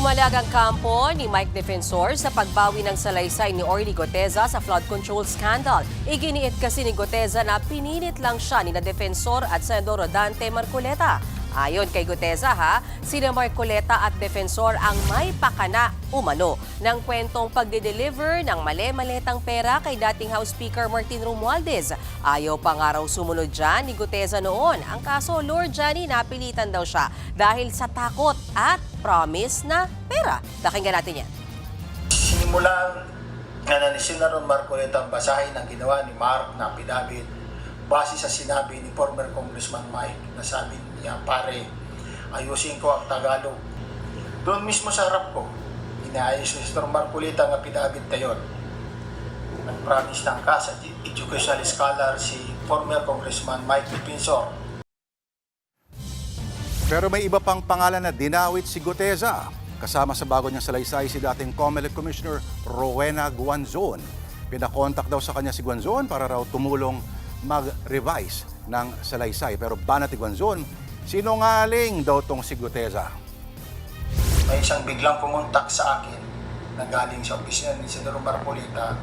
Bumalag ang kampo ni Mike Defensor sa pagbawi ng salaysay ni Orly Goteza sa flood control scandal. Iginiit kasi ni Goteza na pinilit lang siya ni na Defensor at Senador Rodante Marcoleta. Ayon kay Goteza sina Marcoleta at Defensor ang may pakana umano ng kwentong pagde-deliver ng mali-maletang pera kay dating House Speaker Martin Romualdez. Ayaw pa nga raw sumunod dyan ni Goteza noon. Ang kaso, Lord Johnny, napilitan daw siya dahil sa takot at promise na pera. Pakinggan natin yan. Sinimulan na ni Senator Marcoleta ang basahin ang ginawa ni Mark na affidavit base sa sinabi ni former Congressman Mike na sabi niya, pare, ayusin ko ang Tagalog. Doon mismo sa harap ko, inaayos ni Senator Marcoleta ang affidavit na yun. Nag-promise ng kasa educational scholar si former Congressman Mike Defensor. Pero may iba pang pangalan na dinawit si Goteza. Kasama sa bago niyang salaysay si dating COMELEC Commissioner Rowena Guanzon. Pinakontak daw sa kanya si Guanzon para raw tumulong mag-revise ng salaysay. Pero banat ni Guanzon, sinungaling daw tong si Goteza. May isang biglang pumuntak sa akin na galing sa opisina ni Senator Marcoleta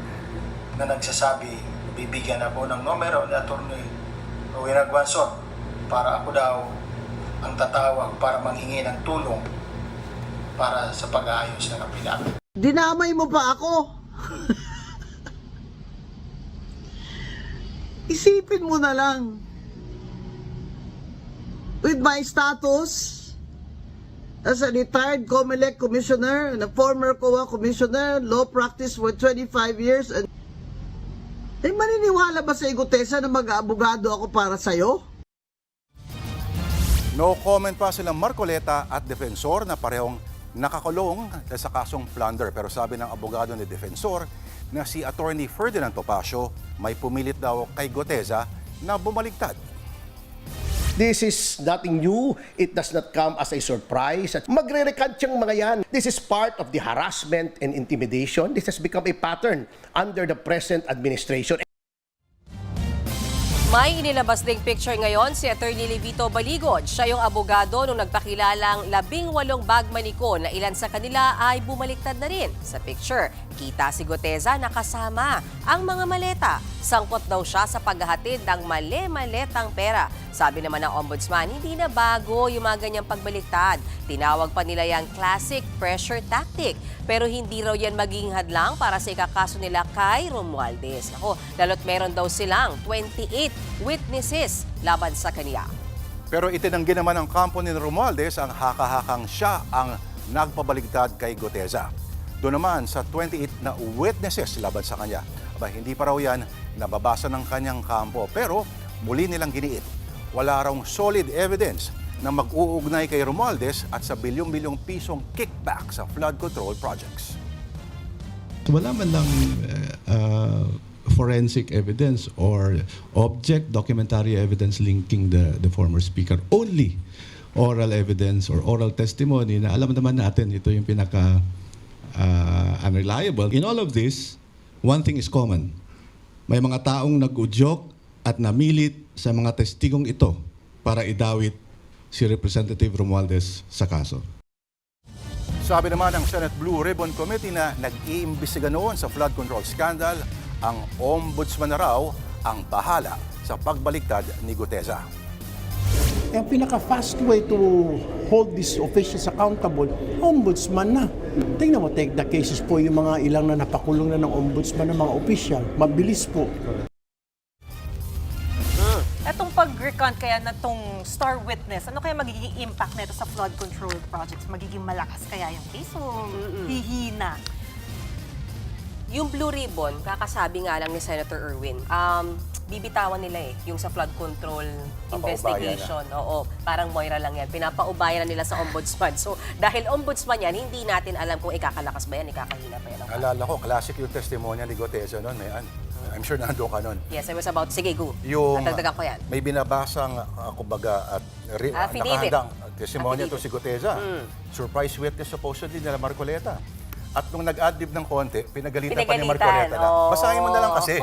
na nagsasabi, bibigyan ako ng numero ni Atty. Rowena Guanzon para ako daw ang tatawag para manghingi ng tulong para sa pag-aayos ng affidavit. Dinamay mo pa ako. Isipin mo na lang. With my status as a retired COMELEC commissioner and a former COA commissioner, law practice for 25 years, and maniniwala ba sa Goteza na mag-aabogado ako para sa'yo? No comment pa silang Marcoleta at Defensor na parehong nakakulong sa kasong plunder. Pero sabi ng abogado ni Defensor na si Attorney Ferdinand Topacio may pumilit daw kay Goteza na bumaligtad. This is nothing new. It does not come as a surprise. Magre-recant yung mga yan. This is part of the harassment and intimidation. This has become a pattern under the present administration. May inilabas ding picture ngayon si Attorney Levito Baligod. Siya yung abogado nung nagpakilalang 18 bagmaniko na ilan sa kanila ay bumaliktad na rin. Sa picture, kita si Goteza nakasama ang mga maleta. Sangkot daw siya sa paghahatid ng mali-maletang pera. Sabi naman ng ombudsman, hindi na bago yung mga ganyang pagbaliktad. Tinawag pa nila yung classic pressure tactic. Pero hindi raw yan magiging hadlang para sa ikakaso nila kay Romualdez. Ako, lalo't meron daw silang 28 witnesses laban sa kanya. Pero itinanggi naman ng kampo ni Romualdez ang haka-hakang siya ang nagpabaligtad kay Goteza. Doon naman sa 28 na witnesses laban sa kanya. Aba, hindi pa raw yan nababasa ng kanyang kampo. Pero muli nilang giniit, wala raw solid evidence na mag-uugnay kay Romualdez at sa bilyong-bilyong pisong kickback sa flood control projects. Wala man lang forensic evidence or object documentary evidence linking the former speaker. Only oral evidence or oral testimony na alam naman natin ito yung pinaka unreliable. In all of this, one thing is common. May mga taong nag-udyok at namilit sa mga testigong ito para idawit si Representative Romualdez sa kaso. Sabi naman ng Senate Blue Ribbon Committee na nag-iimbestiga noon sa flood control scandal, ang ombudsman na raw ang bahala sa pagbaliktad ni Goteza. Ang pinaka-fast way to hold these officials accountable, ombudsman na. Tingnan mo, take the cases po yung mga ilang na napakulong na ng ombudsman ng mga official. Mabilis po. Etong pag-recount kaya na tong star witness, ano kaya magiging impact nito sa flood control projects? Magiging malakas kaya yung case o hihina? Yung Blue Ribbon, kakasabi nga lang ni Senator Erwin, bibitawan nila yung sa flood control investigation. Oo, parang Moira lang yan. Pinapaubayan na nila sa ombudsman. So, dahil ombudsman yan, hindi natin alam kung ikakalakas ba yan, ikakahina pa yan. Alala ko, classic yung testimonya ni Goteza noon. I'm sure nandun ka noon. Yes, I was about, sige, go. Yung Natagdagan ko yan. may binabasang, kumbaga, Affidavit. nakahandang testimonya to Affidavit. si Goteza. Surprise witness supposedly nila Marcoleta. At nung nag-adlib ng konti, pinagalitan pa ni Marcoleta na. Basahin mo na lang kasi.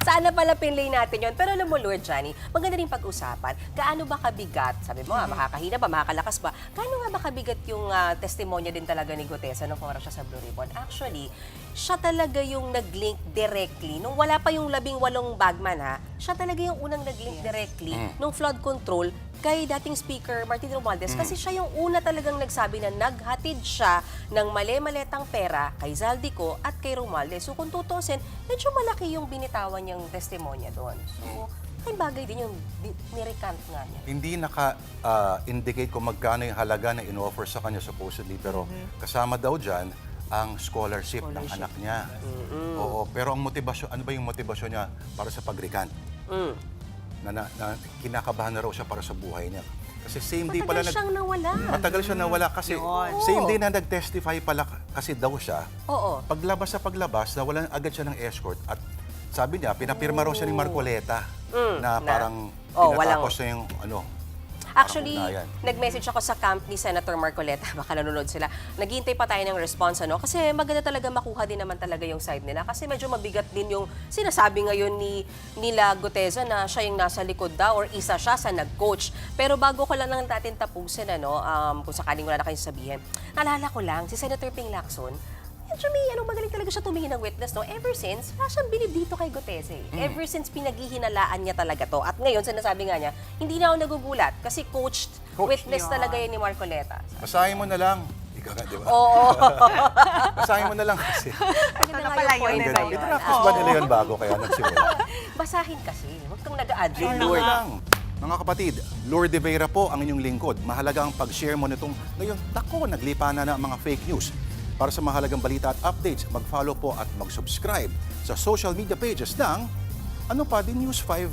Sana pala pinlay natin yon. Pero alam mo, Lord Johnny, maganda rin pag-usapan. Gaano ba kabigat? Sabi mo nga, makakahina ba, makakalakas ba? Gaano nga ba kabigat yung testimonya din talaga ni Gutesa nung kumara siya sa Blue Ribbon? Actually, siya talaga yung nag-link directly. Nung wala pa yung 18 bagman, ha? Siya talaga yung unang nag-link directly nung flood control kay dating Speaker Martin Romualdez kasi siya yung una talagang nagsabi na naghatid siya ng mali-maletang pera kay Zaldico at kay Romualdez. So kung tutusin, medyo malaki yung binitawan niyang testimonya doon. So, ay bagay din yung nirecant nga niya. Hindi naka-indicate kung magkano yung halaga na in-offer sa kanya supposedly, pero kasama daw dyan ang scholarship ng anak niya. Oo, pero ang motivasyon, ano ba yung motivasyon niya para sa pag-recant? Na kinakabahan na raw siya para sa buhay niya. Kasi same day pala Matagal siyang nawala. Matagal siya nawala kasi same day na nag-testify pala kasi daw siya. Oo. Paglabas, nawalan agad siya ng escort at sabi niya, pinapirma raw siya ni Marcoleta na parang tinatapos na yung Actually, ugnayan. nag-message ako sa camp ni Senator Marcoleta, baka nanonood sila. Naghihintay pa tayo ng response, kasi maganda talaga makuha din naman talaga yung side nila. Kasi medyo mabigat din yung sinasabi ngayon nila Gutesa na siya yung nasa likod daw or isa siya sa nag-coach. Pero bago ko lang natin tapusin, kung sakaling wala na kayong sabihin, naalala ko lang, si Senator Ping Lacson, medyo magaling talaga siya tumingin ng witness, no? Ever since, wala siyang bilib dito kay Gutesa. Ever since, pinaghihinalaan niya talaga to. At ngayon, sinasabi nga niya, hindi na ako nagugulat kasi coached witness talaga yan ni Marcoleta. Basahin mo na lang. Ikaw nga, di ba? Oo. Basahin mo na lang kasi. Maganda nga yung point na yun. Itinapos ba nila yun bago kaya nagsimula? Basahin kasi. Huwag kang nag-a-adlib, Lord Lord. lang. Mga kapatid, Lord De Vera po ang inyong lingkod. Mahalaga ang pag-share mo nitong ngayon, naglipa na ng mga fake news. Para sa mahalagang balita at updates, mag-follow po at mag-subscribe sa social media pages ng Ano Pa Din News 5